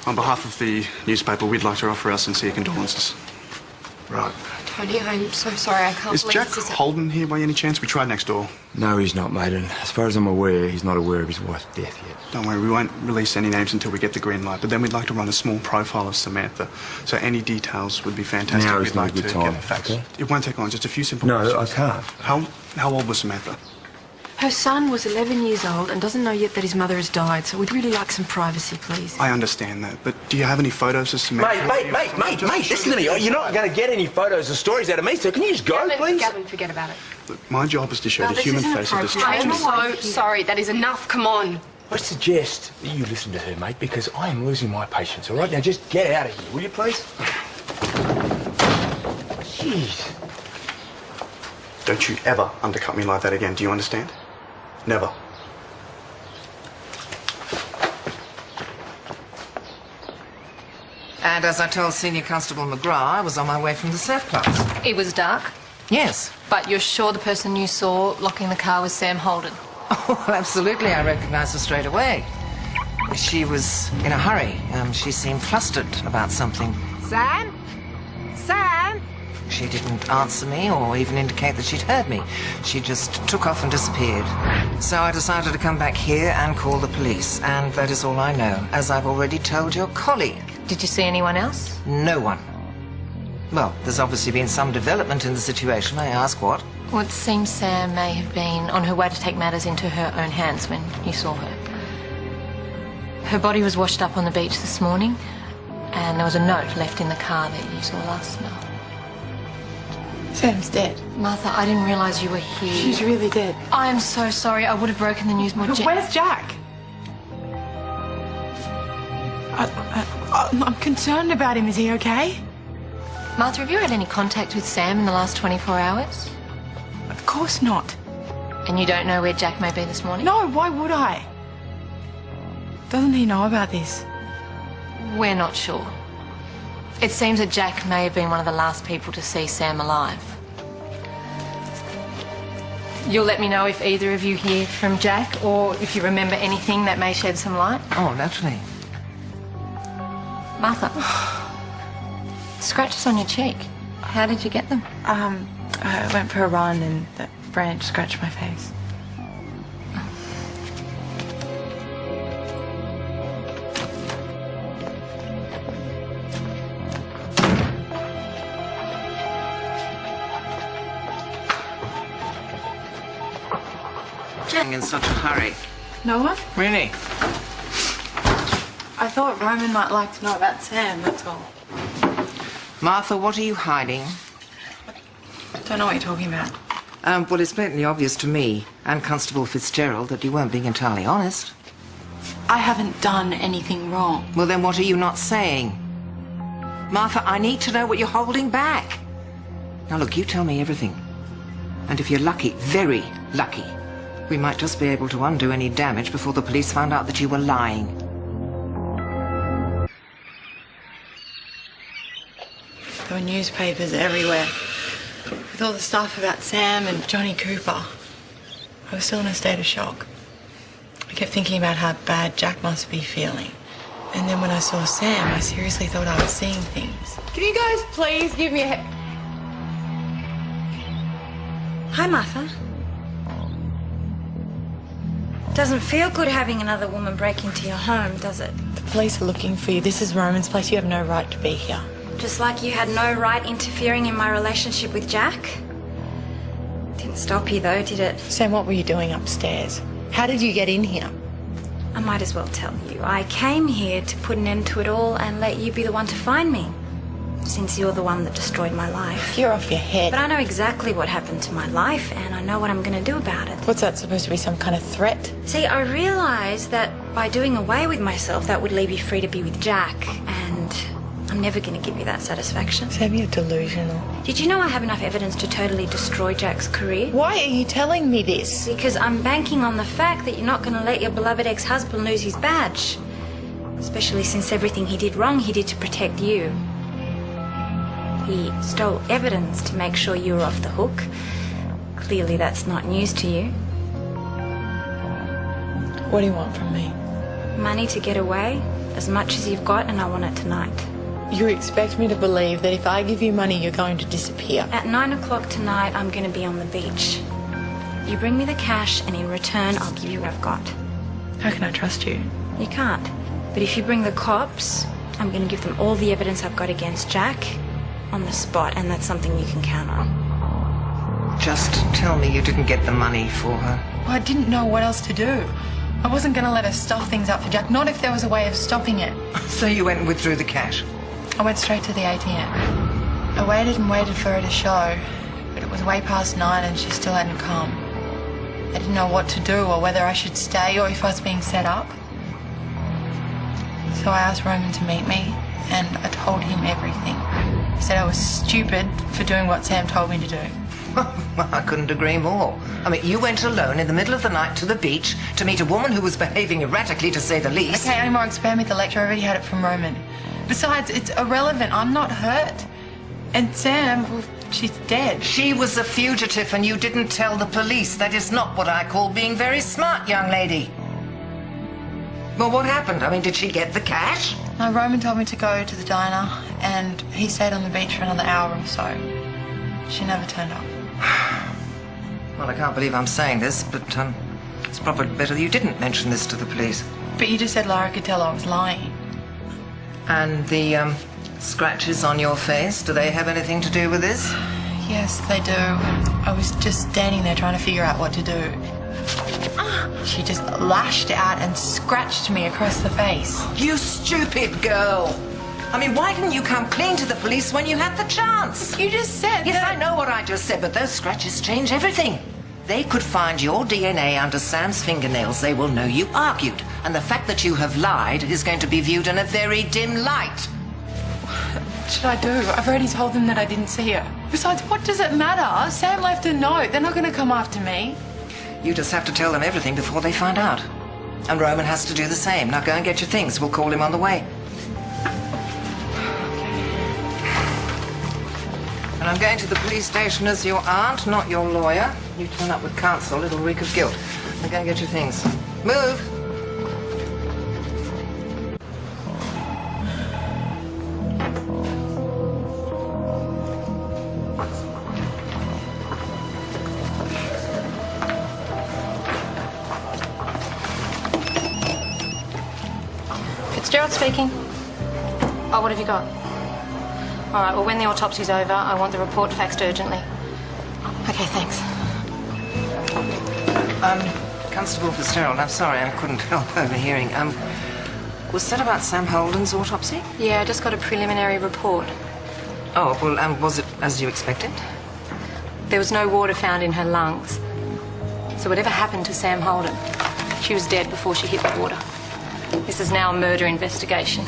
On behalf of the newspaper, we'd like to offer our sincere condolences. Right. Tony, I'm so sorry. I can't Is believe Jack this is... Holden here by any chance? We tried next door. No, he's not, mate. And as far as I'm aware, he's not aware of his wife's death yet. Don't worry, we won't release any names until we get the green light. But then we'd like to run a small profile of Samantha. So any details would be fantastic. Now We'd is not like a good to time, get facts. okay? It won't take long, just a few simple No, questions. I can't. How old was Samantha? Her son was 11 years old and doesn't know yet that his mother has died, so we'd really like some privacy, please. I understand that, but do you have any photos of Samantha? Mate, listen to me. You're not going to get any photos or stories out of me, so can you just go, please? Gavin, forget about it. Look, my job is to show No, the this human isn't face of this appropriate. tragedy. I'm so sorry. That is enough. Come on. I suggest that you listen to her, mate, because I am losing my patience, all right? Now just get out of here, will you, please? Jeez. Don't you ever undercut me like that again, do you understand? Never. And as I told Senior Constable McGrath, I was on my way from the surf class. It was dark, Yes. but you're sure the person you saw locking the car was Sam Holden? Oh, well, absolutely. I recognised her straight away. She was in a hurry. She seemed flustered about something. Sam? Sam? She didn't answer me or even indicate that she'd heard me. She just took off and disappeared. So I decided to come back here and call the police. And that is all I know, as I've already told your colleague. Did you see anyone else? No one. Well, there's obviously been some development in the situation. May I ask what? Well, it seems Sam may have been on her way to take matters into her own hands when you saw her. Her body was washed up on the beach this morning, and there was a note left in the car that you saw last night. Sam's dead. Martha, I didn't realise you were here. She's really dead. I am so sorry. I would have broken the news more gently. Where's Jack? I'm concerned about him. Is he okay? Martha, have you had any contact with Sam in the last 24 hours? Of course not. And you don't know where Jack may be this morning? No, why would I? Doesn't he know about this? We're not sure. It seems that Jack may have been one of the last people to see Sam alive. You'll let me know if either of you hear from Jack or if you remember anything that may shed some light? Oh, naturally. Martha, scratches on your cheek. How did you get them? I went for a run and that branch scratched my face. In such a hurry. No one? Really? I thought Roman might like to know about Sam, that's all. Martha, what are you hiding? Don't know what you're talking about. Well, it's blatantly obvious to me and Constable Fitzgerald that you weren't being entirely honest. I haven't done anything wrong. Well, then what are you not saying? Martha, I need to know what you're holding back. Now, look, you tell me everything. And if you're lucky, very lucky, we might just be able to undo any damage before the police found out that you were lying. There were newspapers everywhere with all the stuff about Sam and Johnny Cooper. I was still in a state of shock. I kept thinking about how bad Jack must be feeling. And then when I saw Sam, I seriously thought I was seeing things. Can you guys please give me a... Hi, Martha. Doesn't feel good having another woman break into your home, does it? The police are looking for you. This is Roman's place. You have no right to be here. Just like you had no right interfering in my relationship with Jack. Didn't stop you, though, did it? Sam, what were you doing upstairs? How did you get in here? I might as well tell you. I came here to put an end to it all and let you be the one to find me. Since you're the one that destroyed my life. You're off your head. But I know exactly what happened to my life, and I know what I'm going to do about it. What's that supposed to be, some kind of threat? See, I realised that by doing away with myself, that would leave you free to be with Jack, and I'm never going to give you that satisfaction. Sam, you're delusional. Did you know I have enough evidence to totally destroy Jack's career? Why are you telling me this? Because I'm banking on the fact that you're not going to let your beloved ex-husband lose his badge. Especially since everything he did wrong, he did to protect you. He stole evidence to make sure you were off the hook. Clearly that's not news to you. What do you want from me? Money to get away, as much as you've got, and I want it tonight. You expect me to believe that if I give you money, you're going to disappear? At 9 o'clock tonight, I'm going to be on the beach. You bring me the cash, and in return, I'll give you what I've got. How can I trust you? You can't. But if you bring the cops, I'm going to give them all the evidence I've got against Jack on the spot, and that's something you can count on. Just tell me you didn't get the money for her. Well, I didn't know what else to do. I wasn't going to let her stuff things up for Jack, not if there was a way of stopping it. So you went and withdrew the cash? I went straight to the ATM. I waited and waited for her to show, but it was way past 9 and she still hadn't come. I didn't know what to do or whether I should stay or if I was being set up. So I asked Roman to meet me and I told him everything. He said I was stupid for doing what Sam told me to do. Well, I couldn't agree more. I mean, you went alone in the middle of the night to the beach to meet a woman who was behaving erratically, to say the least. Okay, any more spare me the lecture? I already had it from Roman. Besides, it's irrelevant. I'm not hurt. And Sam, well, she's dead. She was a fugitive and you didn't tell the police. That is not what I call being very smart, young lady. Well, what happened? I mean, did she get the cash? No, Roman told me to go to the diner and he stayed on the beach for another hour or so. She never turned up. Well, I can't believe I'm saying this, but it's probably better you didn't mention this to the police. But you just said Lara could tell I was lying. And the scratches on your face, do they have anything to do with this? Yes, they do. I was just standing there trying to figure out what to do. She just lashed out and scratched me across the face. You stupid girl! I mean, why didn't you come clean to the police when you had the chance? You just said Yes, that... I know what I just said, but those scratches change everything. They could find your DNA under Sam's fingernails. They will know you argued. And the fact that you have lied is going to be viewed in a very dim light. What should I do? I've already told them that I didn't see her. Besides, what does it matter? Sam left a note. They're not going to come after me. You just have to tell them everything before they find out. And Roman has to do the same. Now go and get your things. We'll call him on the way. And I'm going to the police station as your aunt, not your lawyer. You turn up with counsel, it'll reek of guilt. Now go and get your things. Move! Fitzgerald speaking. Oh, what have you got? All right, well, when the autopsy's over, I want the report faxed urgently. Okay, thanks. Constable Fitzgerald, I'm sorry, I couldn't help overhearing. Was that about Sam Holden's autopsy? Yeah, I just got a preliminary report. Oh, well, was it as you expected? There was no water found in her lungs. So whatever happened to Sam Holden, she was dead before she hit the water. This is now a murder investigation,